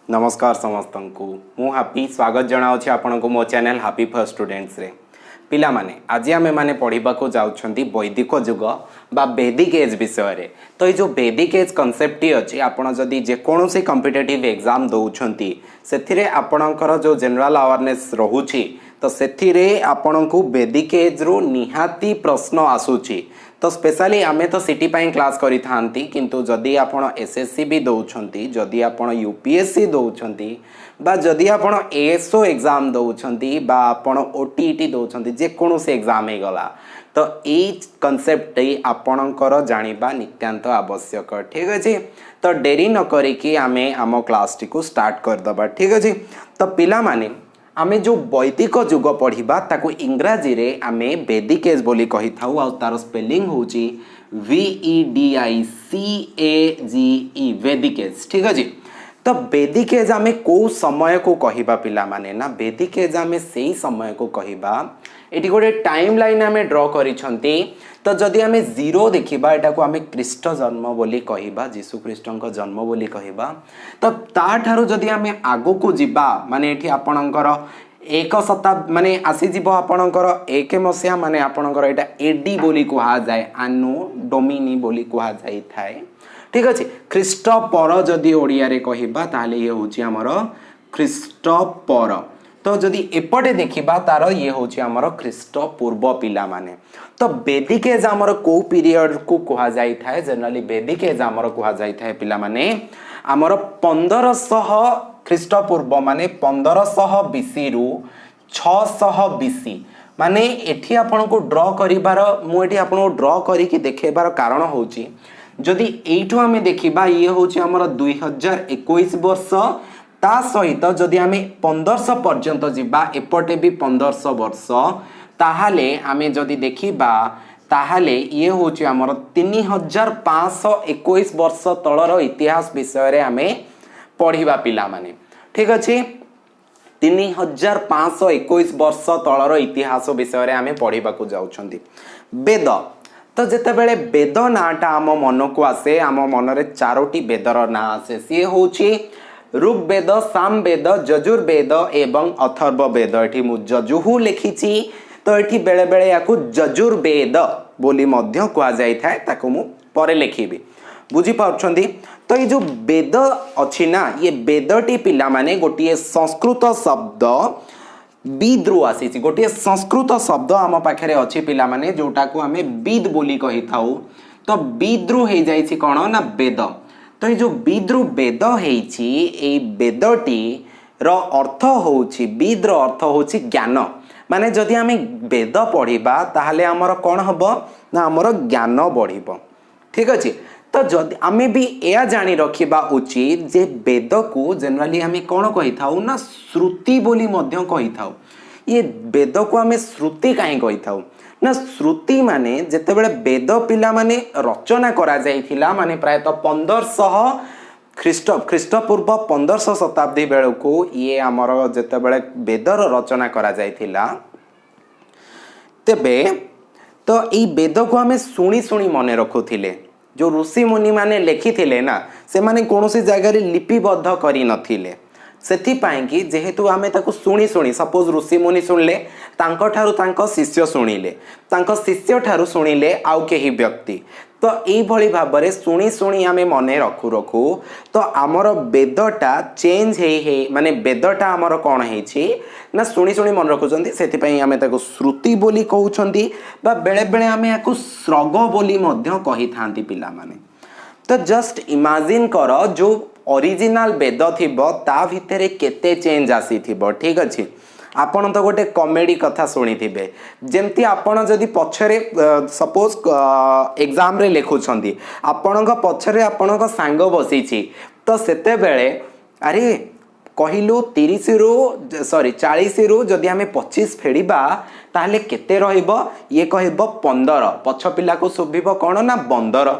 नमस्कार समस्त को मु हापी स्वागत जनावि आपण को मो चैनल हापी फॉर स्टूडेंट्स रे पिला माने आज आमे माने पढ़िबा को जाउछंती वैदिक युग बा वैदिक एज विषय रे। तो ये जो वैदिक एज कॉन्सेप्ट टी अछि आपण जदी जे कोनोसी कॉम्पिटिटिव एग्जाम दउछंती सेथिरे आपणकर जो जनरल अवेयरनेस रहुछि तो सेथिरे आपण को वैदिक एज रो निहाती प्रश्न आसुछि। तो स्पेशली आमे तो सिटी पाई क्लास करी थांती किंतु जदि आपण एसएससी भी दउछंती जदि आपण यूपीएससी दउछंती बा जदि आपण एएसओ एग्जाम दउछंती बा आपण ओटीईटी दउछंती जे कोनोसी एग्जाम हे गला तो ए कांसेप्ट आपणकर जानिबा नित्यांत आवश्यक। ठीक अछि तो देरी न करी कि आमे आम क्लास टी को स्टार्ट कर दबा। ठीक अछि तो पिला माने आमे जो वैदिक युग पढ़िबा ताको इंग्राजी रे आमे वैदिक एज बोली कहि थाउ आ तार स्पेलिंग होची VEDICAGE वैदिक एज। ठीक अछि तो वैदिक एज आमे को समय को कहिबा पिला माने ना वैदिक एज आमे सेही समय को कहिबा। एटी गोटे टाइम लाइन आमे ड्रॉ करिसंती तो जदि आमे जीरो देखिबा एटा को आमे ख्रीष्ट जन्म बोली कहिबा जीसु ख्रीष्टଙ୍କ जन्म बोली कहिबा। तो ता ठारो जदि आमे आगो को जिबा माने एठी आपणकर एक शताब्दी माने आसी जीव आपणकर 1 मसिया माने आपणकर एटा एडी बोली कहा जाए आनो डोमिनी बोली कहा जाई थाए। ठीक अछि ख्रीष्ट पर जदि ओडिया रे कहिबा ताले ये होची हमर ख्रीष्ट पर। तो जदि एपटे देखिबा तार ये होची हमर ख्रीष्ट पूर्व पिला माने। तो वैदिक एज हमर को पीरियड को कहा जाई थाए जनरली वैदिक एज हमर कहा जाई थाए पिला माने हमर 1500 ख्रीष्ट पूर्व माने 1500 बीसी रु 600 बीसी माने एठी आपण को ड्रॉ करिबार मु एठी आपण को ड्रॉ करी कि देखेबार कारण होची जदि एठो हमें देखिबा ये होची हमर 2021 वर्ष ता सहित जदि आमे 1500 पर्यंत जिबा एपटे भी 1500 वर्ष ताहाले आमे जदि देखिबा ताहाले ये होची हमर 3521 वर्ष तळर इतिहास विषय रे आमे पढ़िबा पिला माने। ठीक अछि 3521 वर्ष तळर इतिहास विषय रे आमे पढ़िबा को जाउछंती। वेद तो जिते बेले वेद नाटा आम मन को आसे आम मन रे चारोटी वेदर ना आसे सी होची ऋग्वेद सामवेद यजुर्वेद एवं अथर्व वेद। एठी मु जजुहु लिखिची तो एठी बेले बेले याकु यजुर्वेद बोली मध्य कुआ जाई थाए ताको मु परे लिखिबी बुझी पाउछंदी। तो ये जो वेद अछि ना ये वेदटी पिला माने गोटिए संस्कृत शब्द विद्रु आसी गोटे संस्कृत शब्द आम पाखे अच्छी पिला माने जोटा को आमे विद बोली कही थाउ। तो विद्रु हो जाइछि कौन ना वेद। तो ये जो विद्रु वेद हेछि ए वेदटी रो अर्थ होछि विद्र अर्थ होछि ज्ञान माने जदि आमे वेद पढ़िबा ताहाले हमर कोन हबो ना हमर ज्ञान बढ़िबो। ठीक अछि तो जदि आमे भी एया जानी रखिबा उचित जे वेद को जनरली आमे कोन कहि थाउ ना श्रुति बोली मध्य कहि थाउ। ये वेद को आमे श्रुति काहे कहि थाउ ना श्रुति माने जेते बेले वेद पिला माने रचना करा जाइथिला माने प्राय तो 1500 ख्रीष्ट पूर्व 1500 शताब्दी बेल को ये हमर जेते बेले वेदर रचना करा जाइथिला तेबे तो ई वेद को आमे सुनी सुनी मने रखुथिले। जो ऋषि मुनि माने लिखिथिले ना से माने कोनोसी जगह रे लिपिबद्ध करी नथिले सेथि पाई कि जेहेतु आमे ताको सुनी सुनी सपोज ऋषि मुनि सुनले तांको ठारू तांको शिष्य सुनिले तांको शिष्य ठारू सुनिले आउ केही व्यक्ति तो एई भली भाबरे सुनी सुनी आमे मने रखु रखु तो आमर वेदटा चेंज हे माने वेदटा आमर कोन हेछि ना सुनी सुनी मन रखुचंती सेथि पई आमे ताको श्रुति बोली कहउचंती बा बेले बेले आमे याकु श्रग बोली मध्य कहि थांती पिला माने। तो जस्ट इमेजिन कर जो ओरिजिनल वेद थिबो ता भितरे केते चेंज आसी थिबो। ठीक अछि आपण तो गोटे कॉमेडी कथा सुनी थिबे जेमती आपण जदी पछरे सपोज एग्जाम रे लेखुछंती आपणक पछरे आपणक सांग बसीछि तो सेते बेले अरे कहिलु 30 रु सॉरी 40 रु जदी हमें 25 फेडिबा ताहले केते रहइबो ये कहइबो 15 पछ पिला को सुबिबो कोन ना बंदर।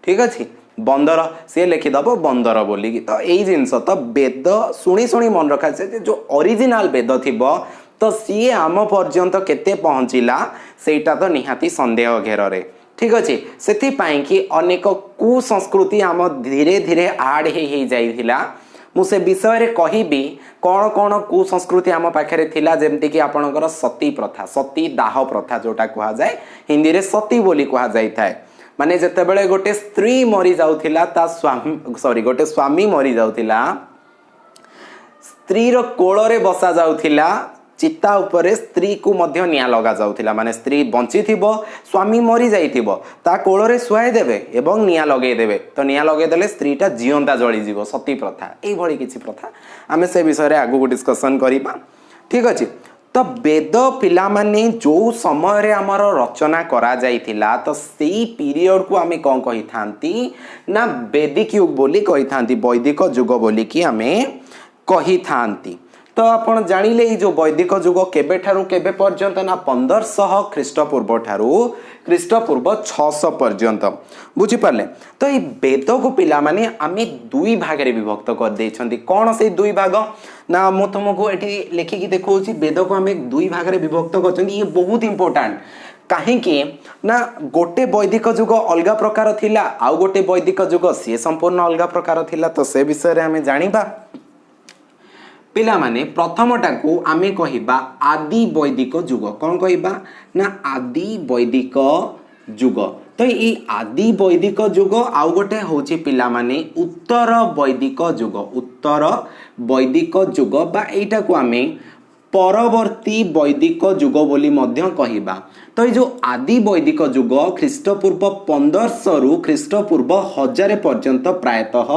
ठीक अछि बंदर सी लिखिदब बंदर बोली तो यही जिनस तो वेद शुणी शुणी मन रखा जो ओरिजिनल वेद थिबो तो सी आम पर्यंत केते पहुँचला सेटा तो निहाती संदेह घेर रे। ठीक अच्छे से कि अनेक कुसंस्कृति आम धीरे धीरे आड हो जाइथिला मुझे विषय रे कहिबी कौन कौन कुसंस्कृति आम पाखे थिला जेमती कि आपणकर सती प्रथा सती दाह प्रथा जोटा कहा जाए हिंदी रे सती बोली कहा जाई थाए माने जेतेबेले गोटे स्त्री मरी जाउथिला ता स्वामी सॉरी गोटे स्वामी मरी जाउथिला स्त्री रो कोल रे बसा जाउथिला चिता उपरे स्त्री को मध्य निया लगा जाउथिला माने स्त्री बंची थिबो स्वामी मरी जाइथिबो ता कोल रे सुआई देबे एवं निया लगे देबे तो निया लगे देले स्त्रीटा जियंता जळी जीवो सती प्रथा एई भଳି किछि प्रथा आमे से विषय रे आगु डिस्कशन करिबा ठीक अछि तो वेद पिला माने जो समय रे हमर रचना करा जाइथिला तो सेई पीरियड को आमे कोन कहि थांती ना वैदिक युग बोली कहि थांती वैदिक युग बोली कि आमे कहि थांती तो आपण जानिले जो वैदिक युग केबे ठारू केबे पर्यंत ना 1500 ख्रीष्टपूर्व ठारू ख्रीष्टपूर्व 600 पर्यंत बुझी पारले तो ये वेद को पिला माने आमे दुई भाग रे विभक्त कर देछंती कोन से दुई भाग ना मो तुमको एठी लेखि कि देखौची वेद को आमे दुई भाग रे विभक्त करछंती ये बहुत इंपोर्टेंट कहीं ना गोटे वैदिक युग अलग प्रकार थिला आउ गोटे वैदिक युग सी संपूर्ण अलग प्रकार थिला तो से विषय रे आमे जानिबा पिला माने प्रथमटा को आमे कहिबा आदि वैदिक युग कौन कहिबा ना आदि वैदिक युग तो ये आदि वैदिक युग आउ गोटे होची पिला माने उत्तर वैदिक युग बा एटा को आमे परवर्ती वैदिक युग बोली मध्य कहिबा तो ये जो आदि वैदिक युग ख्रीष्टपूर्व 1500 रु ख्रीष्टपूर्व 1000 पर्यंत प्रायतः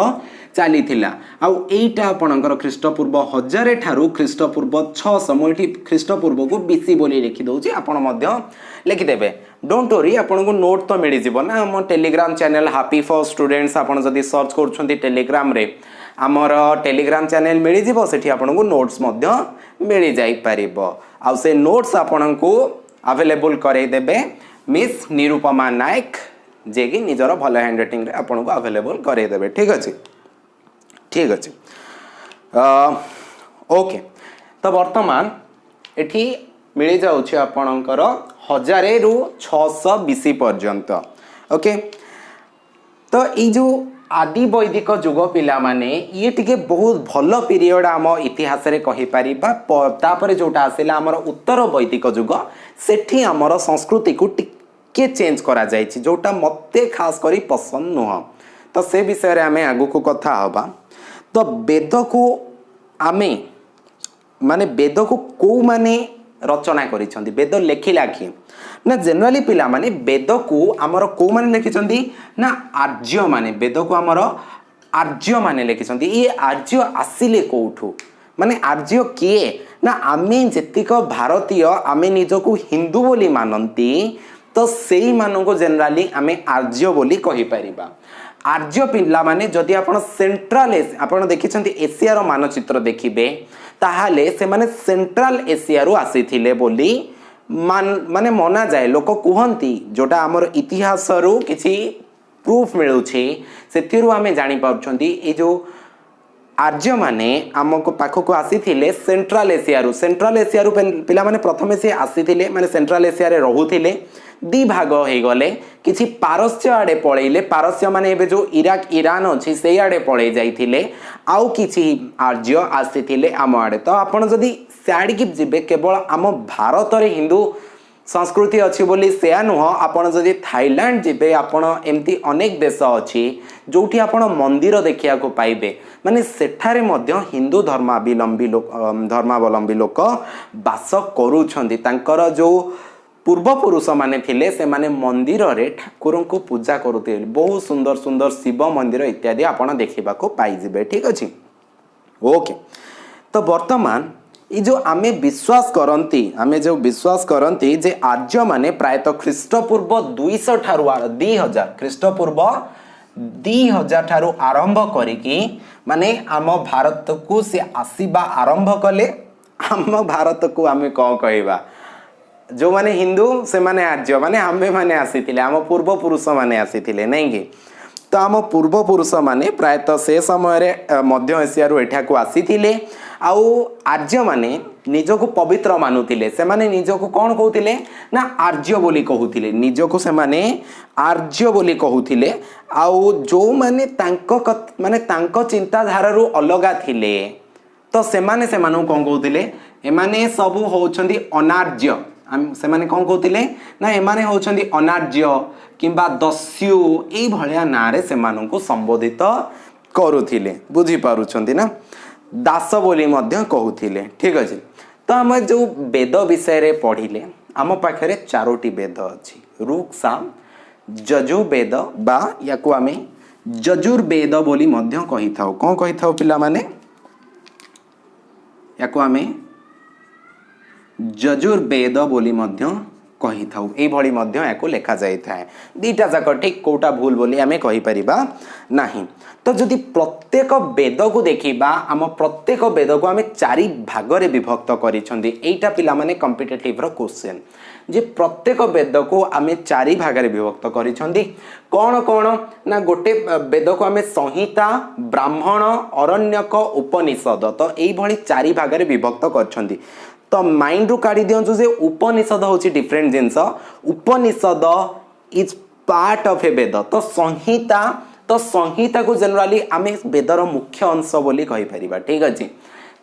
चली थिला आउ एटा आपणकर ख्रीष्टपूर्व 1000 ठारू ख्रीष्टपूर्व 600 मोठी ख्रीष्टपूर्व को बीसी बोली लिखि दउची आपण मध्य लिखि देबे डोंट वरी आपण को नोट तो मिली जिवो ना हम Telegram channel happy for students आपण जदी सर्च करछंती टेलीग्राम रे हमर टेलीग्राम चैनल मिली जिवो सेठी आपण को नोट्स मध्य मिली जाई परिबो आउ से नोट्स आपण को अवेलेबल करे देबे मिस निरुपमा नायक जे कि निजर भल हैंडराइटिंग रे आपण को अवेलेबल करे देबे ठीक अछि ठीक अच्छे ओके तो वर्तमान एठी मिली जाउछि आपणकर 1000 रु 600 बीसी पर्यंत ओके तो ये जो आदि वैदिक युग पिला माने ये टिके बहुत भल पीरियड आम इतिहास रे कहि परिबा तापर जोटा आसिला हमर उत्तर वैदिक युग सेठी हमर संस्कृति को टिके चेंज करा जायछि जोटा मते खास करी पसंद नुह तो से विषय रे आमे आगु को कथा हबा तो वेद को आमे माने वेद को माने रचना करिसंती वेद लेखिला कि ना जनरली पिला माने वेद को हमर को माने लिखिसंती ना आर्य माने वेद को हमर आर्य माने लिखिसंती ये आर्य आसिले कोठू माने आर्य किए ना आमे जतिक भारतीय आमे निजको हिंदू बोली मानंती तो सेई मानको जनरली आमे आर्य बोली कहि परिबा आर्य पिला माने जदि आपण सेंट्रल आपण देखिसंती एशिया रो मानचित्र देखिबे ताहाले से माने सेंट्रल एशिया रो आसीथिले बोली माने मना जाए लोक कुहंती जोटा हमर इतिहास रो किछि प्रूफ मिलुछि सेथिरु आमे जानि पाउछंती ए जो आर्य माने आमको पाखको आसीथिले सेंट्रल एशिया रो पिला माने प्रथमे से आसीथिले माने सेंट्रल एशिया रे रहुथिले दी भाग हो गले किछि पारस्य आड़े पळैले पारस्य माने एबे जो इराक ईरान अछि सेई आड़े पळै जाइथिले आउ किछि आर्य आसीथिले आम आड़े तो आपण जदी साइड की जिबे केवल आम भारत रे हिंदू संस्कृति अच्छी बोली से नुह आपण जदि थाईलैंड जिबे आपण एमती अनेक देश अच्छी जोठी आपण मंदिर देखिया को पाइबे माने सेठारे मध्य हिंदू धर्मावलंबी लोक बास करूछंती तांकर जो पूर्व पुरुष माने थिले से माने मंदिर रे ठाकुर को पूजा करुते बहुत सुंदर सुंदर शिव मंदिर इत्यादि आपण देखिबा को पाई जिबे ठीक अछि ओके तो वर्तमान ये जो आमे विश्वास करंती जे आर्य माने प्रायतः ख्रीष्टपूर्व 200 ठारू 2000 ख्रीष्टपूर्व 2000 ठारू आरंभ करिकी माने आम भारत को से आसीबा आरंभ कले आम भारत को आमे कौन कहबा जो माने हिंदू से माने आर्य माने आमे माने आसीथिले आम पूर्व पुरुष माने आसीथिले नहीं कि तो आम पूर्वपुरुष माने प्रायतः से समय मध्य एशिया एठाकू आसीथिले आउ आर्य माने निजको पवित्र मानुथिले से माने निजको कौन कहूथिले ना आर्य बोली कहूथिले निजको से माने आर्य बोली कहूथिले आउ जो माने माने तांको चिंताधारा अलगा थिले तो सेमाने सेमानू कौन कहूथिले एमाने सब होउछंदी अनार्य से माने कौन कहूथिले ना एमाने होउछंदी अनार्य किंबा दस्यु एई भलिया नारे सेमानू संबोधित करुथिले बुझी पारुछंती ना दास बोली मध्य कहूथिले ठीक अछि तो आम जो वेद विषय रे पढ़िले आम पाखरे चारोटी वेद अछि ऋक् साम यजुर्वेद बा याकू आमे यजुर्वेद बोली मध्य कहि थाउ कोन कहि थाउ पिला माने याकू आमे यजुर्वेद बोली मध्य कहि थाउ एई भली मध्य याकू लेखा जाई थाए दीटा जाक ठीक कोटा भूल बोली आमे कहि परिबा नाही तो जदि प्रत्येक वेद को देखिबा आम प्रत्येक वेद को आमे चारि भाग रे विभक्त करिसंदी एईटा पिला माने कॉम्पिटिटिव रो क्वेश्चन जे प्रत्येक वेद को आमे चारि भाग रे विभक्त करिसंदी कोन कोन ना गोटे वेद को आमे संहिता ब्राह्मण अरण्यक उपनिषद तो एई भली चारि भाग रे विभक्त करछंदी तो माइंड रू काढी दियंसु जे उपनिषद होची different things Upanishad is part of a Veda तो संहिता को जनरली आमे वेदर मुख्य अंश बोली कहि परिबा ठीक अछि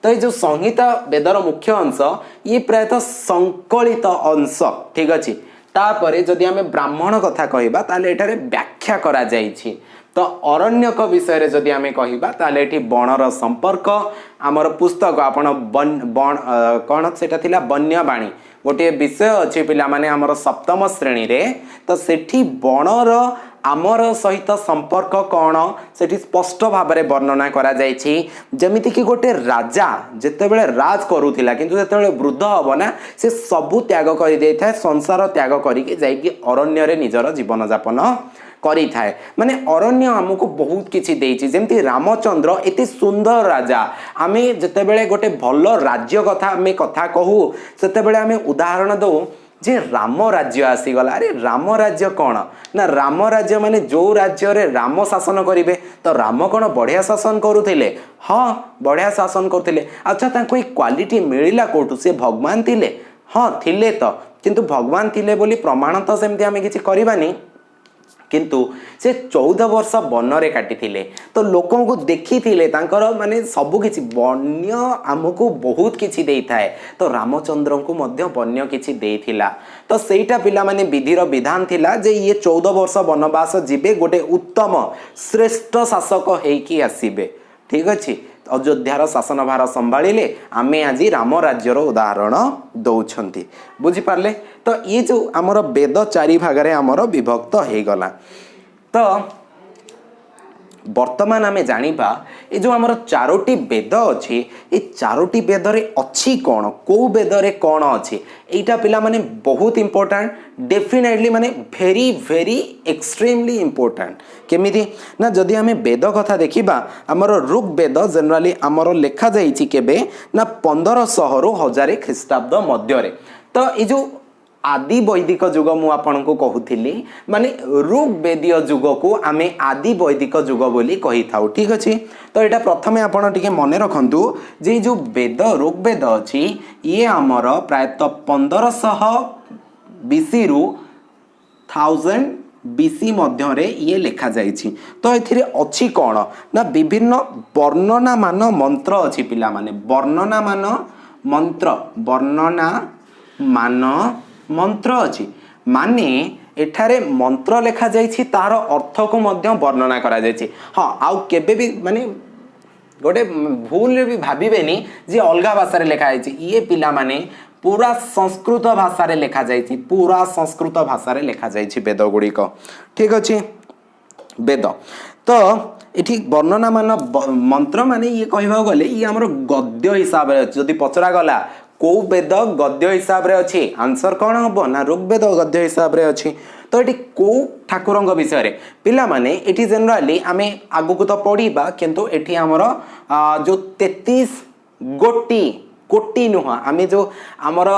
तो ये जो संहिता वेदर मुख्य अंश ये प्रायतः संकलित अंश ठीक अछि तापरे जदि आमे ब्राह्मण कथा कहिबा ताले एटारे व्याख्या करा जाईछि तो अरण्यक विषय रे जदि आमे कहिबा ताले एठी वनर संपर्क आमर पुस्तक आपण कोन सेटा थिला वन्यवाणी गोटे विषय अछि पिला माने आमर सप्तम श्रेणी रे तो सेठी वनर आमर सहित संपर्क कौन सेठी स्पष्ट भाव में वर्णना करा जायछि जमिति कि गोटे राजा जेतेबेले राज करूथिला किंतु जेतेबेले वृद्ध हबो ना से सबु त्याग करि देथाय संसार त्याग करिके जाइकि अरण्य रे निजर जीवन यापन करि थाए माने अरण्य हमको बहुत किछि देइछि जेमति रामचंद्र एते सुंदर राजा आमे जेतेबेले गोटे भल राज्य कथा आमे कथा कहू सेतेबेले आमे उदाहरण दउ जे राम राज्य आसीगला अरे राम राज्य कौन ना राम राज्य माने जो राज्य रे राम शासन करिवे तो राम कौन बढ़िया शासन करुथिले हाँ बढ़िया शासन करथिले अच्छा तांको क्वालिटी मिलिला कोठु से भगवान थिले हाँ थिले तो किंतु भगवान थिले बोली प्रमाण तो सेमति आमे किछि करिबानी किंतु से 14 वर्ष वन रे काटी थिले तो लोकों को देखी थिले तांकर माने सबु किछि वन्य हमको बहुत किछि देई थाए तो रामचंद्र को मध्य वन्य किछि देई थिला तो सेटा पिला माने विधिर विधान थिला जे ये 14 वर्ष वनवास जिबे गोटे उत्तम श्रेष्ठ शासक हेकी आसीबे ठीक अछि अयोध्यार शासन भार संभाळिले आमे आज राम राज्यर उदाहरण दौछंती बुझी पारले तो ये जो आमर वेद चारि भाग रे आमर विभक्त हे गला तो वर्तमान आमे जानिबा ए जो आमर चारोटी वेद अछि ए चारोटी वेद रे अछि कोन को वेद रे कोन अछि एटा पिला माने बहुत इंपोर्टेंट डेफिनेटली माने वेरी वेरी एक्सट्रीमली इंपोर्टेंट केमिति ना जदि आमे वेद कथा देखिबा आमर ऋग् वेद जनरली आमर लेखा जाईछि केबे ना 1500 रु 1000 ख्रीष्टाब्द मध्य रे तो ए जो आदि वैदिक जुग मु आपन को कहूथिली माने ऋग्वेदीय जुग को आमे आदि वैदिक जुग बोली कहि थाउ ठीक अछि तो एटा प्रथमे आपन टिके मने रखंतु जे जो वेद ऋग्वेद अछि ये हमर प्रायतः 1500 बीसी रु 1000 बीसी मध्य रे ये लेखा जाईछि तो एथिरे अछि कोन ना विभिन्न वर्णना मान मंत्र अछि पिला माने वर्णना मान मंत्र वर्णना मान मंत्र अछि माने एठारे मंत्र लेखा जाईछि तार अर्थ को मध्य वर्णना करा जाईछि हां आउ केबे भी माने गोटे भूल रे भी भाबिबेनी जे अलगा भाषा रे लेखा जाईछि ये पिला माने पूरा संस्कृत भाषा रे लेखा जाईछि पूरा संस्कृत भाषा रे लेखा जाईछि वेद गुडी को ठीक अछि वेद तो एठी वर्णना मान मंत्र माने ये कहबा गले ये हमर गद्य हिसाब रे जदी पचरा गला को वेद गद्य हिसाब रे अछि आंसर कोन हबो ना ऋग्वेद गद्य हिसाब रे अछि तो एठी को ठाकुरंग विषय रे पिला माने एठी जनरली आमे आगु को तो पढीबा किंतु एठी हमर जो 33 कोटी नुह आमे जो हमर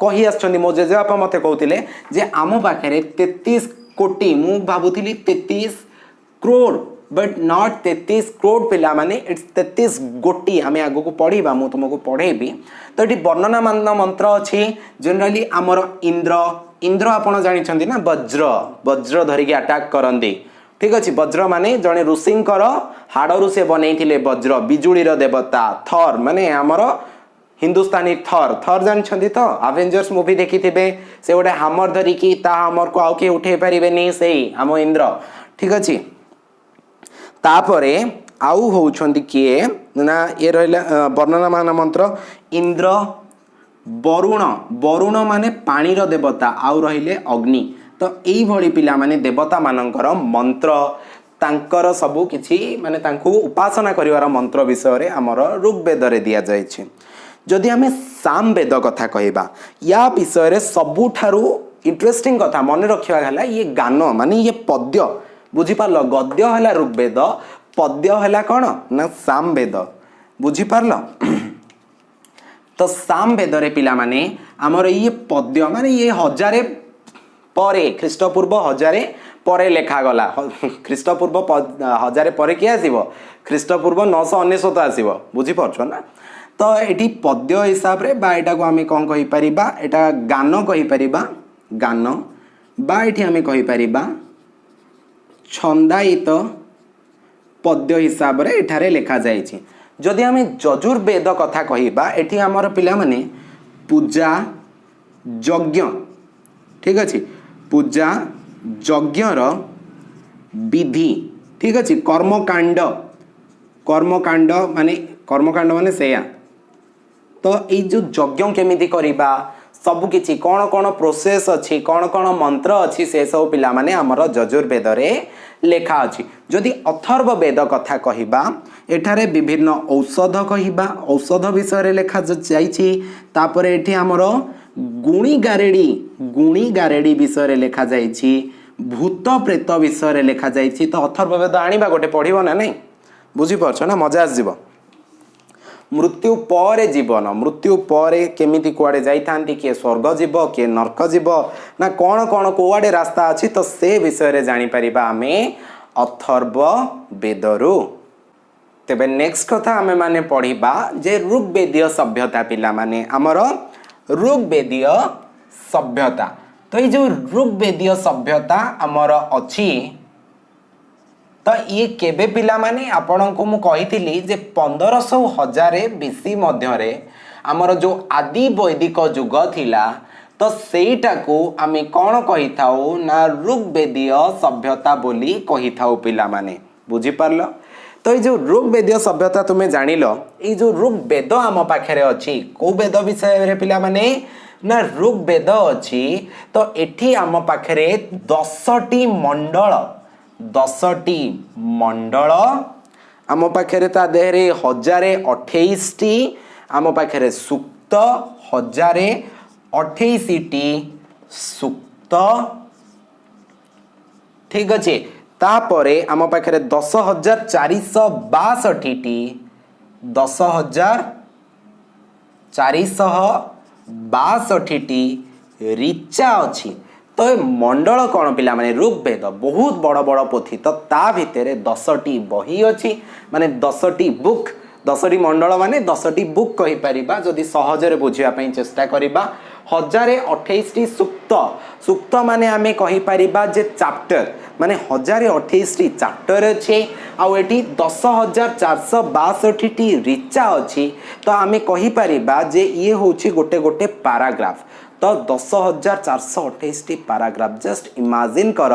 कहि आछथि मो जेजेबापा मते कहउतिले जे आमो पाखरे 33 कोटी मु भाबुथिली 33 क्रोड़ बट नॉट 33 क्रोड़ पिला माने इट्स 33 गोटी आम आग को पढ़ा मुझे तुमको पढ़ेबी तो ये वर्णना मान मंत्र अच्छी जनरली आमर इंद्र इंद्र आपड़ जानी ना वज्र वज्र धरिकी अटैक करती ठीक अच्छे वज्र माने जड़े ऋषिंकर हाड़ू से बनई वज्र बिजुड़ीर देवता थर माने आमर हिंदुस्तानी थर थर जानते तो आवेंजर्स मूवी देखी से गोटे हामर धरिकी ता हामर को आउ किए उठे पारे से आम इंद्र ठीक अच्छे तापरे आउ होउछंती किए ना ये रहा वर्णना मान मंत्र इंद्र वरुण वरुण माने पानीर देवता आउ रहिले अग्नि तो यही भली पिला माने देवता मानकर मंत्र तांकर सबु किछि माने तांको उपासना करिवार मंत्र विषय रे हमर ऋग्वेद रे दिया जाय छै जदि आमे सामवेद कथा कहबा या विषय रे सबुठारु इंटरेस्टिंग कथा मन रखिवा हला ये गान माने ये पद्य बुझी पारल गद्य हला ऋग्वेद पद्य हला कौन ना सामवेद बुझी पारल तो सामवेद रे पिला माने हमर ये पद्य माने ये हजारे परे ख्रीष्टपूर्व हजारे परे लेखा गला ख्रीष्टपूर्व हजारे परे किए आसीबो ख्रीष्टपूर्व 999 आसीबो बुझी परछो ना तो एटी पद्य हिसाब रे बा एटा को आमे कोन कहि परिबा एटा गान कहि परिबा गान बा एठी आमे कहि परिबा छंदायित पद्य हिसाब रे एठारे लेखा जाइछि जदि आमे यजुर्वेद कथा कहिबा एठी हमर पिला माने पूजा यज्ञ ठीक अछि पूजा यज्ञर विधि ठीक अछि कर्मकांड माने सेया तो ये जो यज्ञ केमिति करिबा सब किछि कौन कौन प्रोसेस अच्छी कौन कौन मंत्र अच्छी से सब पिला माने हमर यजुर्वेद रे लेखा अच्छी जदि अथर्व वेद कथा कहिबा एठारे विभिन्न औषध कहिबा औषध विषय रे लेखा जाइछि तापर एठी हमर गुणी गारेडी विषय रे लेखा जाइछि भूत प्रेत विषय रे लेखा जाइछि तो अथर्व वेद आनिबा गोटे पढ़िबो ना नहीं बुझी परछो ना मजा आसीबो मृत्यु पर जीवन मृत्यु पर केमिति कुआडे जाइथांती किए स्वर्ग जीव किए नरक जीव ना कौन कौन कुआडे रास्ता अच्छी तो से विषय रे जानी परिबा आमे अथर्व वेदरु तेबे नेक्स्ट कथा आमे माने पढ़िबा जे ऋग्वेदीय सभ्यता पिला माने हमर ऋग्वेदीय सभ्यता तो ये जो ऋग्वेदीय सभ्यता हमर अछि तो ये केबे पिला माने आपन को मु कहिथिली जे 1500 हजार बीसी मध्य रे हमर जो आदि वैदिक युग थिला तो सेटा को आमे कोन कहि थाउ ना ऋग्वेदीय सभ्यता बोली कहि थाउ पिला माने बुझी पारलो तो ये जो ऋग्वेदीय सभ्यता तुमे जानिलो ये जो ऋग्वेद आम पाखरे अछि को वेद विषय रे पिला माने ना ऋग्वेद अछि तो एठी आम पाखरे 10टी मंडल 10टी मंडल आम पाखरे ता देहरे 1028टी आम पाखरे सूक्त 1028टी सूक्त ठीक अच्छे तापरे आम पाखरे 10,462टी 10,462टी ऋचा अच्छी तो ये मंडल कौन पिला माने ऋग्वेद बहुत बड़ बड़ पोथी तो ता भितर 10टी बही अच्छी माने 10टी बुक 10टी मंडल माने 10टी बुक कहि परिबा जदि सहजरे बुझिया पई चेष्टा करिबा 1028टी सूक्त सूक्त माने आमे कहि परिबा जे चैप्टर माने 1028टी चैप्टर अछि आ एटी 10,462टी ऋचा अछि तो आमे कहि परिबा जे ये होछि गोटे गोटे पैराग्राफ तो 10,428टी पैराग्राफ जस्ट इमेजिन कर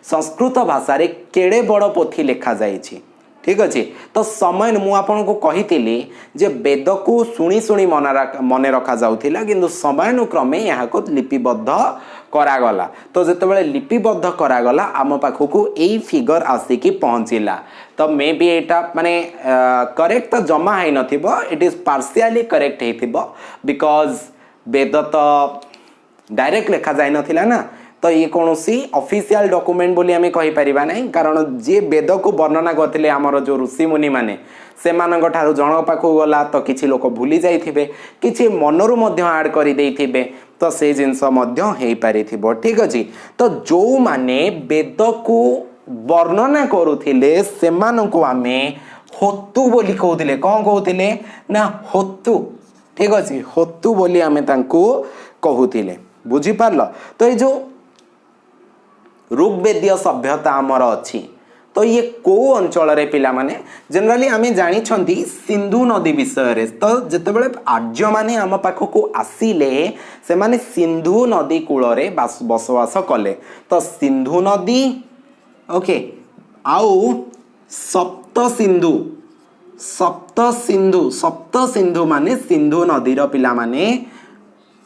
संस्कृत भाषा रे केड़े बड़ पोथी लेखा जाइछि ठीक अच्छे तो समय मु आपन को कहितिली जे वेद को शुणी शुणी मन रखा जाउथिला किंतु समयानुक्रमे यहाँ को लिपिबद्ध करागला तो जेतेबेले लिपिबद्ध करागला आम पाखकू एई फिगर आसिकी पहुँचला तो मे बी एटा माने करेक्ट तो जमा है नथिबो इट इज पार्शियली करेक्ट हेतिबो बिकॉज वेद तो डायरेक्ट लेखा जाय नथिला ना तो ये कौन सी ऑफिशियल डॉक्यूमेंट बोली आमे कहि परिबा नहीं कारण जे वेद को वर्णना करथिले हमर जो ऋषि मुनि माने से मानक ठारू जण पाखु गला तो किछि लोक भूली जाइथिबे किछि मनरु मध्य ऐड करि देइथिबे तो से जिंस मध्य हेई पारिथिबो ठीक अछि तो जो माने वेद को वर्णना करुथिले सेमानंकु आमे होतु बोली कहउथिले कौन कहउथिले ना होतु ठीक अछि होतु बोली आमे तांकु कहउथिले बुझी पारलो तो ये जो ऋग्वेदीय सभ्यता आमर अछि तो ये को अंचल रे पिला माने जनरली आमे जानि छंती सिंधु नदी विषय रे तो जेतेबेले आर्य माने आम पाखको आसीले से माने सिंधु नदी कूल रे बसवास कले तो सिंधु नदी ओके आउ सप्त सिंधु माने सिंधु नदी रो पिला माने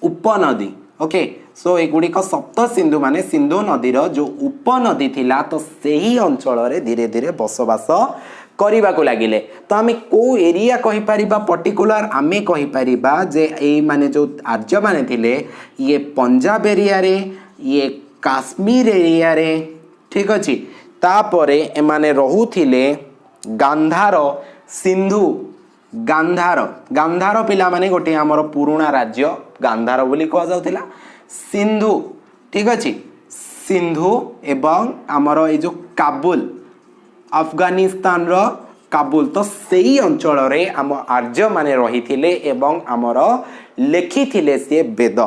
उपनदी ओके सो एगुड़िक सप्त सिंधु माने सिंधु नदी रो जो उपनदी थिला तो सेही अंचल रे धीरे धीरे बसवास करने को लगिले तो आमे को एरिया कहि परिबा पर्टिकुलर आमे कहि परिबा जे ए माने जो आर्य माने थिले ये पंजाब एरिया रे ये काश्मीर एरिया रे ठीक अछि तापरे ए माने रहुथिले गांधार सिंधु गांधार पिला माने गोटे हमर पुराना राज्य गांधार बोली कह जाउथिला सिंधु ठीक अछि सिंधु एवं हमर ए जो काबुल अफगानिस्तान रो काबुल तो सेही अंचल रे हम आर्य माने रहिथिले एवं हमर लेखिथिले से वेद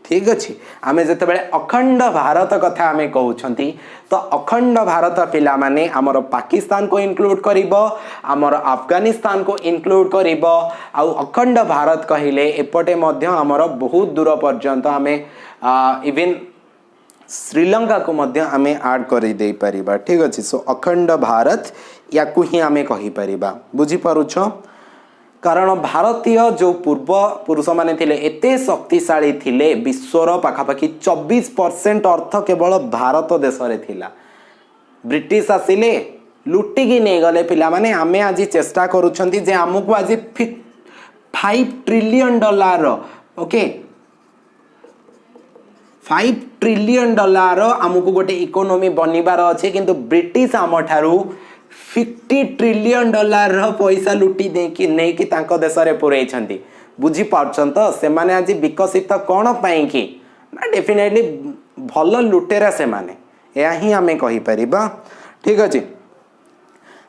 ठीक अछि आमे जते बेले अखंड भारत कथा आमे कहउछंती तो अखंड भारत पिला माने हमर पाकिस्तान को इंक्लूड करिवो हमर अफगानिस्तान को इंक्लूड करिवो आ अखंड भारत कहिले एपटे मध्य हमर बहुत दूर पर्यंत आमे इवन श्रीलंका को मध्य आमे ऐड करि देई परिबा ठीक अछि सो अखंड भारत या को ही आमे कहि परिबा बुझी पारुछ कारण भारतीय जो पूर्व पुरुष माने थिले एते शक्तिशाली थिले विश्वर पाखापाखि 24% अर्थ केवल भारत देश रे थिला ब्रिटिश आसिले लुटी की नहीं गले पिला माने आमे आज चेष्टा करूछंती जे हमकु आज $5 ट्रिलियन ओके $5 ट्रिलियन हमकु गोटे इकोनॉमी बनिबार अछि किंतु ब्रिटिश आम ठारू $50 ट्रिलियन पैसा लुटी देकी नहीं कि तांको देश रे पुरई छंती बुझी पारछन तो से माने आज विकसित कोन पई कि ना डेफिनेटली भल लुटेरा से माने या ही हमें कहि परिबा ठीक अछि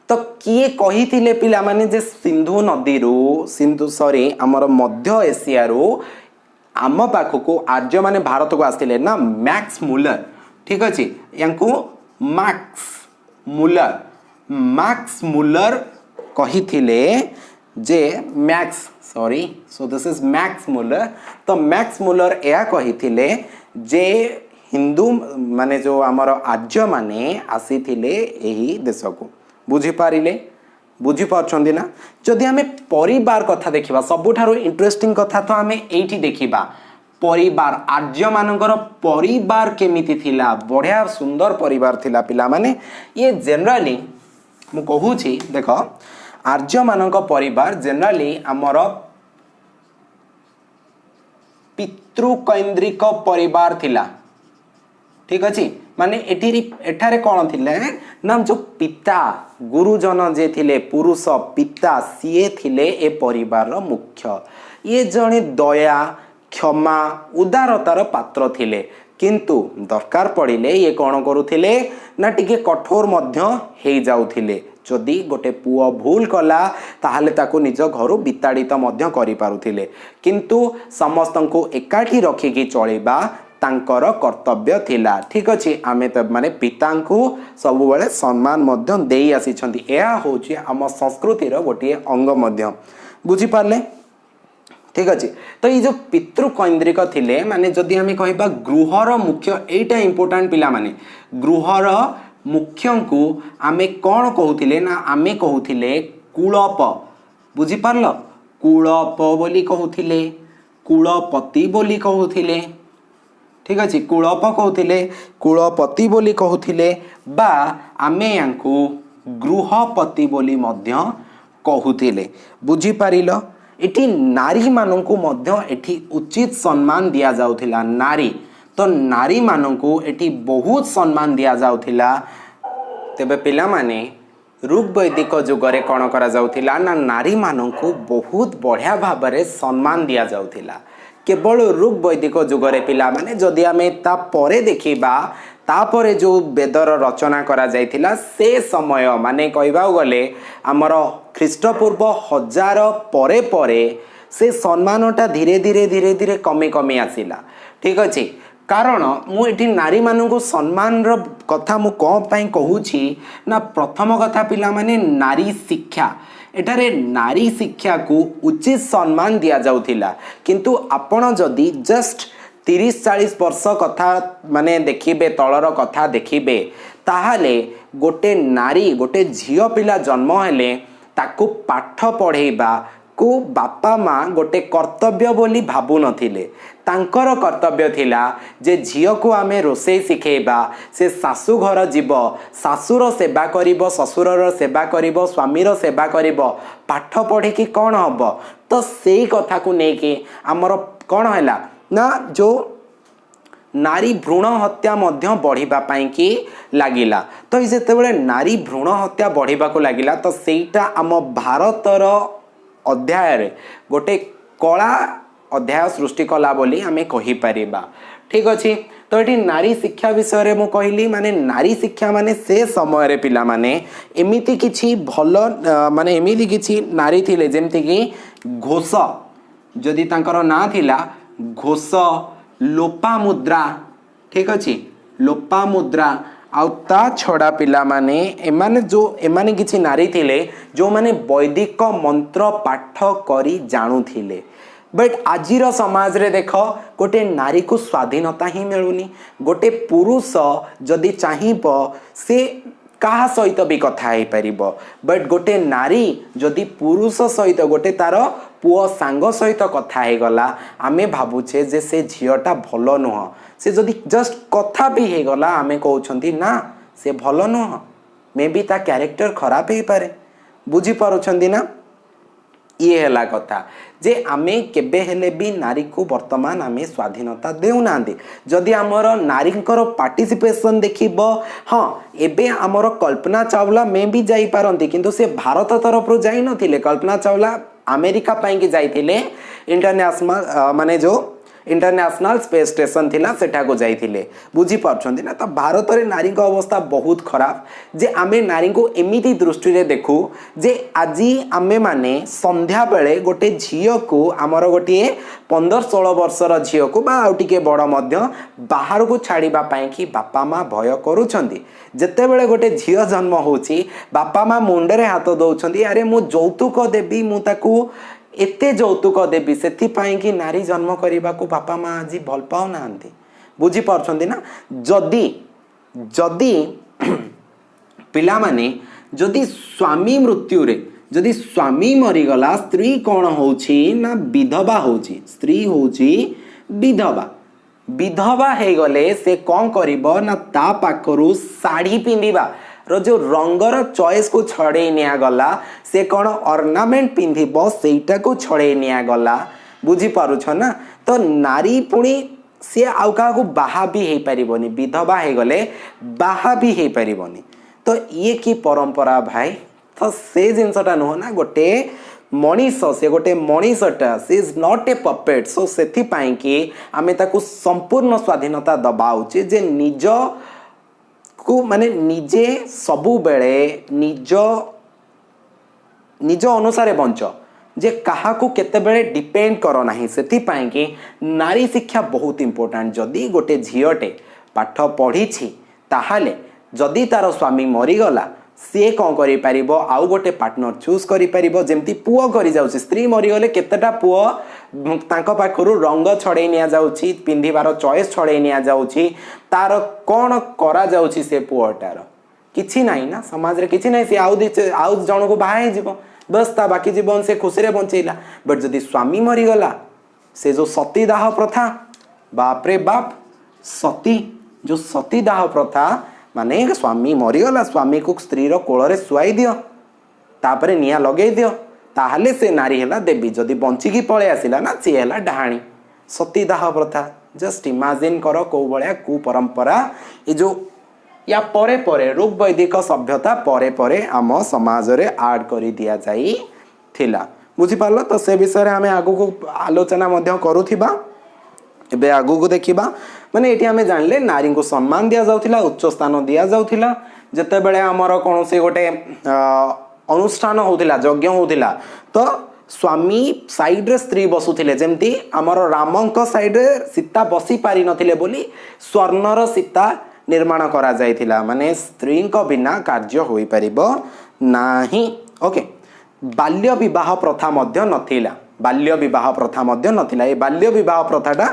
तो किए कही थिले पिला माने जे सिंधु नदी रो सिंधु सॉरी हमर मध्य एशिया रो आम पाखको आर्य माने भारत को आस्थिले ना मैक्स मुलर ठीक अछि यांकु मैक्स मुलर कही थिले जे Max sorry so this is Max Muller तो मैक्स मुलर या कही थिले जे हिंदू माने जो आमर आर्य माने आसी थिले एही देश को बुझी पारिले बुझी पारछंदी ना जदि हमें परिवार कथा देखिबा सबुठारो इंटरेस्टिंग कथा तो हमें एठी देखिबा परिवार आर्य मानकर परिवार केमिति थिला बढ़िया सुंदर परिवार थिला पिला माने ये जनरली मु कहूची देख आर्य मानक परिवार जनरली आमर पितृकैंद्रिक परिवार थिला ठीक अछि माने एठारे कौन थिले ना जो पिता गुरुजन जे थिले पुरुष पिता सीए थिले ए परिवार रो मुख्य ये जने दया क्षमा उदारतार पात्र थिले किंतु दरकार पड़िले ये कौन करुथिले ना टिके कठोर मध्य हे जाउथिले जदि गोटे पुओ भूल कला ताहले ताको निज घर विताड़ित मध्य करि पारुथिले किंतु समस्त को एकाठी रखिकी चलेबा तांकर कर्तव्य थिला ठीक अछि आमे त माने पिता को सब बेले सम्मान मध्य देई आसी छंती एहा होची हम संस्कृति रो गोटे अंग मध्य बुझी पारले ठीक अछि तो ये जो पितृकैंद्रिक थिले माने जदि हमें कहबा गृहर मुख्य एटा इंपोर्टेंट पिला माने गृहर मुख्य को आमे कोन कहउथिले ना आमे कहउथिले कुलप बुझी पारलो कुलप बोली कहउथिले कुलपति बोली कहउथिले ठीक अछि कुलप कहउथिले कुलपति बोली कहउथिले बा आमे यांकु गृहपति बोली मध्य कहउथिले बुझी पारिलो एठी नारी माननकु मध्य एठी उचित सम्मान दिया जाउथिला नारी तो नारी माननकु एठी बहुत सम्मान दिया जाउथिला तेबे पिला माने ऋग्वैदिक जुगरे कोन करा जाउथिला ना नारी माननकु बहुत बढ़िया भाबरे सम्मान दिया जाउथिला केवल ऋग्वैदिक जुगरे पिला माने जदि आमे ता परे देखिबा तापरे जो वेदर रचना करा जाइथिला से समय माने कहबा गले आमर ख्रीष्टपूर्व 1000 परे परे से सम्मानटा धीरे धीरे धीरे धीरे कमी कमी आसिला। ठीक अच्छे कारण मुझे नारी मानू सम्मान कथा मु कौन पाई कहूची ना प्रथम कथा पिला माने नारी शिक्षा एठारे नारी शिक्षा को उचित सम्मान दिया जाउथिला किंतु आपण जदि जस्ट 30-40 वर्ष कथा माने देखिबे तलर कथा देखिबे ताहाले गोटे नारी गोटे झियो पिला जन्म हेले ताकू पाठ पढ़ेबा को बापा माँ गोटे कर्तव्य बोली भाबु नथिले तांकर कर्तव्य थिला जे झियो को आमे रोषे शिखेबा से सासु घर जीव सासुर सेवा करिबो ससुरर सेवा करिबो स्वामीर सेवा करिबो पाठ पढ़ी कि कौन हब तो सेई कथा को नेकी आमर कौन हैला ना जो नारी भ्रूण हत्या मध्य बढ़िबा पाई कि लागिला तो जेतेबेले नारी भ्रूण हत्या बढ़िबा को लागिला तो सेईटा आम भारतर अध्याय रे गोटे कला अध्याय सृष्टि कला बोली आमे कहि परिबा। ठीक अछि तो एटी नारी शिक्षा विषय रे मु कहली माने नारी शिक्षा माने से समय रे पिला माने एमिति किछि भलो माने एमिति किछि नारी थिले जेमति कि घोष जदि तांकर ना थिला घोष लोपामुद्रा। ठीक अछि लोपामुद्रा आउ ता छड़ा पिला माने एमाने जो एमाने किछि नारी थिले जो माने वैदिक मंत्र पाठ करी जानु थिले बट आजिर समाज रे देख गोटे नारी को स्वाधीनता ही मिलुनी गोटे पुरुष जदि चाहिब से कहा सहित भी कथा है परिबो बट गोटे नारी जदि पुरुष सहित गोटे तार पुओ सांग सहित कथा है गला आमे भाबुछे जे से झियोटा भलो नुह से जदि जस्ट कथा भी है गला आमे कहउछंती ना से भलो नुह मे बी ता कैरेक्टर खराब है पारे बुझी पारुछंती ना ये हैला कथा जे आमे केबे हेले भी नारी को वर्तमान आमे स्वाधीनता देउ नांदी जदि आमर नारींकर पार्टिसिपेशन देखिबो हाँ एबे आमर कल्पना चावला में भी जाई पारंती किंतु से भारत तरफ रु जाई नथिले कल्पना चावला अमेरिका पाई कि जाइथिले इंटरनेशनल माने जो इंटरनेशनल स्पेस स्टेशन थिला सेठा को जाइथिले बुझी पारछंती ना तो भारत रे नारी को अवस्था बहुत खराब जे आमे नारी को एमिति दृष्टि रे देखू जे आजी आमे माने संध्या बेले गोटे झियो को आमर गोटे 15-16 वर्षर झियो को बा आउ टिके बड़ मध्य बाहर को छाड़ीबा पाई कि बापा माँ भय करूछंती जेते बेले गोटे झियो जन्म होउची बापा माँ मुंडरे हाथ दउछंती अरे मु जौतुक देबी मु ताकू एते जौतुक देवी से कि नारी जन्म करने को बापा माँ आज भल पाऊ ना बुझी पार्छंती ना जदि जदि पिला माने जदि स्वामी मृत्यु रे जदि स्वामी मरीगला स्त्री कौन होउची ना विधवा होउची स्त्री होउची विधवा विधवा हे गले से कौन करिबो ना ता पाखरु साड़ी पिंदिबा रो जो रंगर चॉइस को छड़े निया गला से कौन ऑर्नामेंट पिंधिबो सेटा को छड़े निया गला बुझी पारुछ ना तो नारी पुणी से आउ का को बाहा भी हे परिबोनी विधवा हे गले बाहा भी हे परिबोनी तो ये की परंपरा भाई तो से जिनसटा नुह ना गोटे मनीष से गोटे मनीषटा सी इज नॉट ए पपेट सो सेथि पाई कि आमे ताकू संपूर्ण स्वाधीनता दबा उचित जे निज को माने निजे सबु बेले निज निज अनुसारे बंच जे कहा को केते बेले डिपेंड करो नाही सेथि पाई कि नारी शिक्षा बहुत इंपोर्टेंट जदी गोटे झियोटे पाठ पढ़ी ताहाले जदी तार स्वामी मरी गला सी कौन करि परिबो आउ गोटे पार्टनर चूज करि परिबो जेमती पुओ करि जाउची स्त्री मरी गले केतेटा पुओ तांको पाखरु रंग छड़े निया जाउची पिंधिबार चॉइस छड़े निया जाउची तार कोन करा जाउची से पुओटार किछि नाही ना समाज रे किछि नाही से आउ जण को बाहे जीवो बस ता बाकी जीवन से खुशी रे बंचैला बट जदी स्वामी मरी गला से जो सती दाह प्रथा बाप रे बाप सती जो सती दाह प्रथा माने स्वामी मरीगला स्वामी को स्त्री रो कोଳରେ सुआई दियो तापरे निया लगे दियो ताहले से नारी हैला देवी जदि बंची की पळे आसिला ना सी हैला डाहाणी सती दाह प्रथा जस्ट इमेजिन करो को बळिया कु परंपरा ए जो या परे परे रूप वैदिक सभ्यता परे परे आम समाज रे ऐड करि दिया जाई थिला बुझी पारलो तो से विषय रे हमें आगु को आलोचना मध्य करूथिबा एबे आगु को देखिबा माने एठी हमें जानले नारी को सम्मान दिया जाउथिला उच्च स्थान दिया जाउथिला जते बेले हमर कोनोसी गोटे अनुष्ठान होउथिला यज्ञ होउथिला तो स्वामी साइड रे स्त्री बसुथिले जेमती हमर रामंक साइड रे सीता बसी पारि नथिले बोली स्वर्णर सीता निर्माण करा जायथिला माने स्त्री को बिना कार्य होई परिबो नाही ओके बाल्य विवाह प्रथा मध्य नथिला बाल्य विवाह प्रथा मध्य नथिला ए बाल्य विवाह प्रथाटा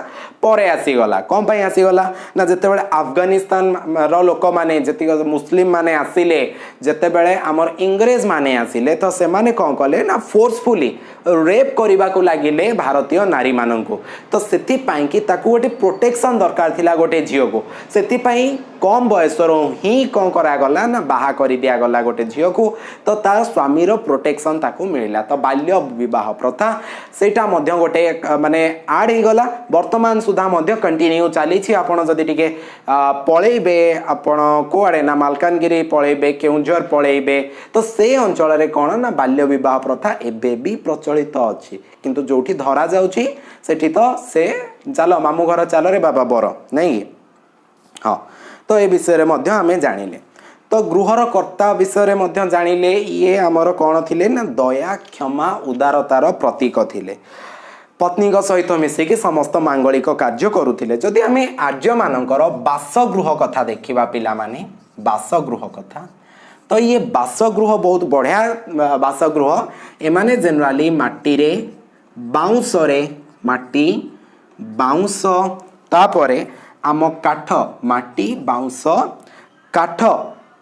परे आसीगला कौन पाई आसीगला ना जेते बेले अफगानिस्तान रो लोक माने जेति मुस्लिम माने आसिले जेते बेले हमर इंग्रेज माने आसिले तो से माने कौन कले ना फोर्सफुली रेप करबा को लागिले भारतीय नारी माननकु तो सेति पाई कि ताकू गोटे प्रोटेक्शन दरकार थिला गोटे झियो को सेति पाई कम बयसर ही कौन करा गला ना बाहा करि दिया गला गोटे झियो को तो तार स्वामी रो प्रोटेक्शन ताकू मिलिला तो बाल्य विवाह प्रथा सेटा मध्य गोटे माने आड ही गला वर्तमान सुधा मध्य कंटिन्यू चली छी आपण जदी टिके पळेबे आपण कोआडे ना मालकानगिरी पळेबे केउंझर पळेबे तो से अंचल रे कोन ना बाल्य विवाह प्रथा एबे भी प्रचलित अछि किंतु जोठी धरा जाउची सेठी तो से चलो मामू घर चलो रे बाबा बर नहीं हां तो ए विषय रे मध्य हमें जानिले तो गृहर कर्ता विषय मध्य जानिले ये आमर कौन थिले ना दया क्षमा उदारतार प्रतीक थिले पत्नी सहित मिसिकी समस्त मांगलिक कार्य करुथिले जदि आमे आर्य मानकर बासगृह कथा देखिबा पिला माने बासगृह कथा तो ये बासगृह बहुत बढ़िया बासगृह एमाने जनरली माटी रे बाउंस रे माटी बाउंस तापरे आम काठ माटी बाउंस काठ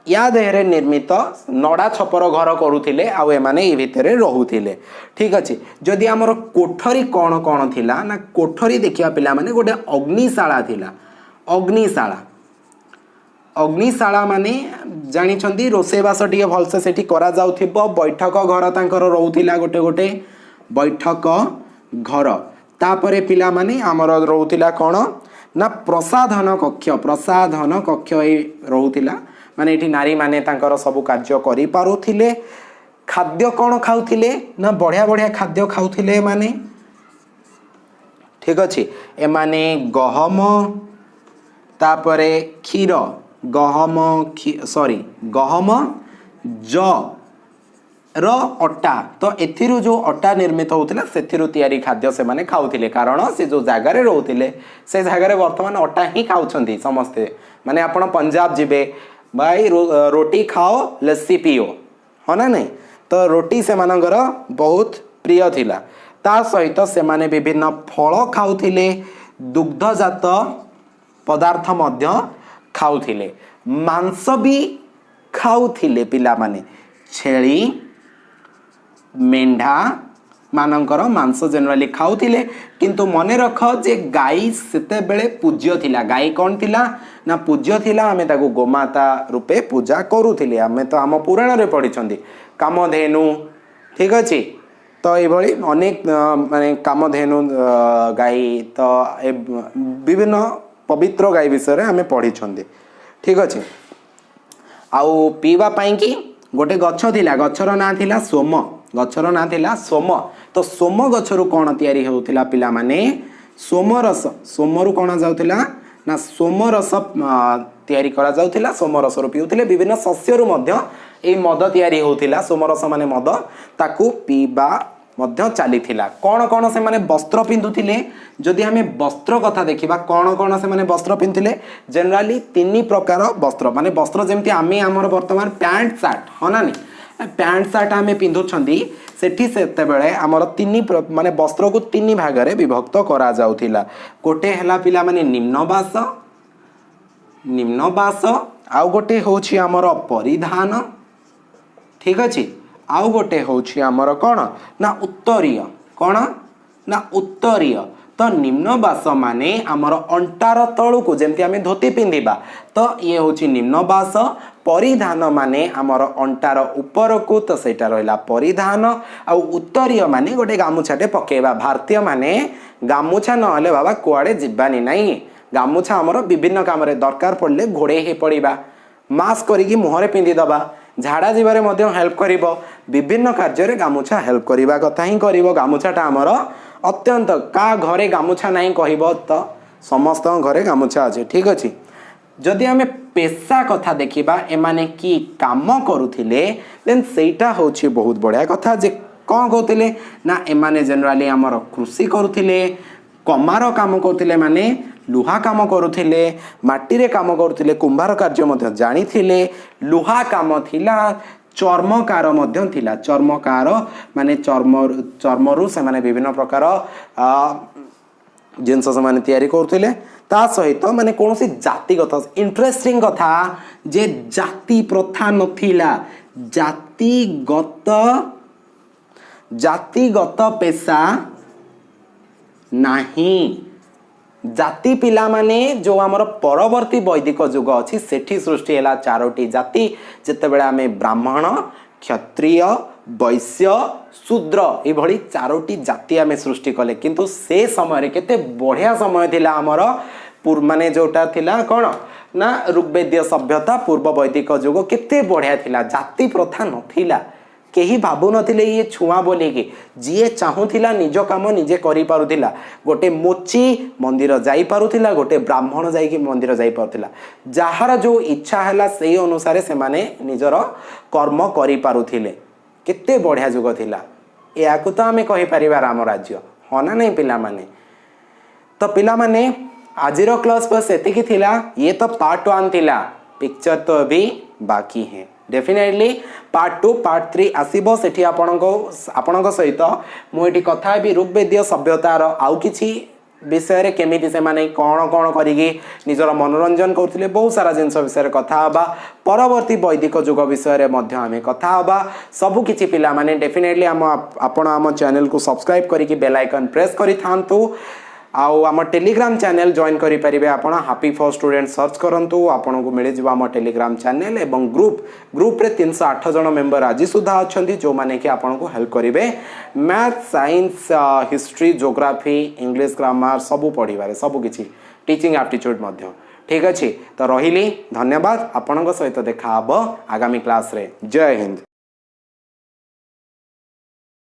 या देहरे निर्मित नड़ा छपर घर करुथिले आउ एमाने ए भितरे रहुथिले ठीक अछि जदि हमर कोठरी कोन कोन थिला ना कोठरी देखिया पिला माने गोटे अग्निशाला थिला अग्निशाला माने जानि छंदी रोसेबास टिके भलसे सेठी करा जाउथिबो बैठक घर तांकर रहुथिला गोटे गोटे बैठक घर तापरे पिला माने हमर रहुथिला कोन ना प्रसाधन कक्ष ए रहुथिला माने एठी नारी माने तांकर सब कार्य करि पारुथिले खाद्य कोन खाउथिले ना बढ़िया बढ़िया खाद्य खाउथिले माने ठीक अछि ए माने गहम तापरे क्षीर गहम ज रो अटा तो एथिरु जो अटा निर्मित होउथिला सेथिरु तयारी खाद्य से माने खाउथिले कारण से जो जागा रे रहउथिले से जागा रे वर्तमान अटा ही खाउछंती समस्ते माने आपण पंजाब जिबे भाई रोटी खाओ लस्सी पियो हो ना नहीं तो रोटी से मानकर बहुत प्रिय थिला ता सहित से माने विभिन्न फल खाउथिले दुग्धजात पदार्थ मध्य खाउथिले मांस भी खाउथिले पिला माने छेली मेंढा मानकर मांस जनरली खाउथिले किंतु मने रख जे गाई सेते बेले पूज्य थिला गाई कौन थिला ना पूज्य थिला आमे ताको गोमाता रूपे पूजा करूथिले आमे तो आम पुराण रे पढिछंदी कामधेनु ठीक अछि तो ए भली अनेक माने कामधेनु गाई तो विभिन्न पवित्र गाई विषय रे आमे पढिछंदी ठीक अछि आउ पीवा पाई कि गोटे गछ थिला गछर ना थिला सोम गछर ना थिला सोम तो सोम गछरु कोन तयारी होउथिला पिला माने सोमरस सोमरु कोन जाउथिला ना सोमरस तयारी करा जाउथिला सोमरस रु पिउथिले विभिन्न शस्य रु मध्य ए मद तयारी होउथिला सोमरस माने मद ताकू पीबा मध्य चलीथिला कोन कोन से माने वस्त्र पिंधुथिले जदि हमें वस्त्र कथा देखिबा कोन कोन से माने वस्त्र पिंधुथिले जनरली तीन प्रकार वस्त्र माने वस्त्र जेमति आमे हमर वर्तमान पैंट शर्ट होना नि पैंट शर्ट आमे पिंधुछंदी सेठी सेते बेले हमर तीन माने वस्त्र को तीन भाग रे विभक्त करा जाउथिला कोटे हला पिला माने निम्न बास आउ गोटे होछि हमर परिधान ठीक अछि आउ गोटे होछि हमर कोन ना उत्तरीय कोन ना उत्तरीय तो निम्न बास माने हमर अंटार तळु को जेमति आमे धोती पिंधिबा तो ये होछि निम्न बास परिधान माने हमर अंटार ऊपर को तो सेटा रहला परिधान आ उत्तरीय माने गोटे गामुछाटे पकेबा भारतीय माने गामुछा न हले बाबा कुआडे जिबानी नाही गामुछा हमर विभिन्न काम रे दरकार पड़ले घोड़े हे पड़िबा मास्क करिकी मुहरे पिंधि दबा झाड़ा जीवारे मध्य हेल्प करिवो विभिन्न कार्य रे गामुछा हेल्प करिबा कथा ही करिवो गामुछाटा हमर अत्यंत का घरे गामुछा नाही कहिबो तो समस्त घरे गामुछा अच्छे ठीक अच्छे जदि आम पेशा कथा देखा एमाने कि काम करुले देन सेटा होची बहुत बढ़िया कथा जे कौन कहते ना एमाने जनराली आमर कृषि करुले कमार काम करते माने लुहा काम करुले माटी रे काम करुले कुंभार कार्य मध्य जानिथिले लुहा काम थिला चर्मकार मध्य थिला चर्मकार माने चर्मरू से माने विभिन्न प्रकार जिनस से माने तैयारी करुले ता सहित माने कौन सी जातिगत इंटरेस्टिंग कथा जे जाति प्रथा नथिला जातिगत पेशा नहीं जाति पिला माने जो आमर परवर्ती वैदिक जुग अच्छी सेठी सृष्टि है चारोटी जाति जितेबाला आम ब्राह्मण क्षत्रिय वैश्य शूद्र ये चारोटी जाति आम सृष्टि कले किंतु से समय केते बढ़िया समय थिला आमर माने जोटा थिला कौन ना ऋग्वेदीय सभ्यता पूर्व वैदिक जुग केते बढ़िया थिला जाति प्रथा नथिला केही भाबु नथिले ये छुआ बोलिकी जीए चाहूला निज काम निजे करि पारुथिला गोटे मोची मंदिर जाई पारुथिला गोटे ब्राह्मण जाइकी मंदिर जाई पारुथिला जहार जो इच्छा हैला सेही अनुसार से माने निजर कर्म करि पारुथिले केते बढ़िया जुग थिला याकु तो आमे कहि परिवार राम राज्य हना नहीं पिला माने तो पिला माने आजिरो क्लास बस एतिकी थिला ये तो पार्ट 1 थिला पिक्चर तो अभी बाकी है डेफिनेटली पार्ट 2 पार्ट 3 आसीबो सेठी आपणको सहित मुझे कथा भी ऋग्वेदीय सभ्यतार आउ किछि विषय रे केमिति से माने कौन कौन करिकी निजर मनोरंजन करथिले बहुत सारा जिनस विषय कथा हबा परवर्ती वैदिक जुग विषय रे मध्य आमे कथा हबा सब किछि पिला माने डेफिनेटली आम चैनल को सब्सक्राइब करिकी बेल आइकन प्रेस करि थांतु आउ आम टेलीग्राम चैनल जॉइन करि परिबे आपण हैप्पी फॉर स्टूडेंट सर्च करंतु आपन को मिले जिवो आम टेलीग्राम चैनल एवं ग्रुप रे 308 जन मेंबर आज सुधा अछंती जो माने कि आपन को हेल्प करिवे math science history geography English grammar सब पढ़िबारे सब किछि टीचिंग एप्टीट्यूड मध्य ठीक अछि तो रहिली धन्यवाद आपन को सहित देखा हबो आगामी क्लास रे जय हिंद।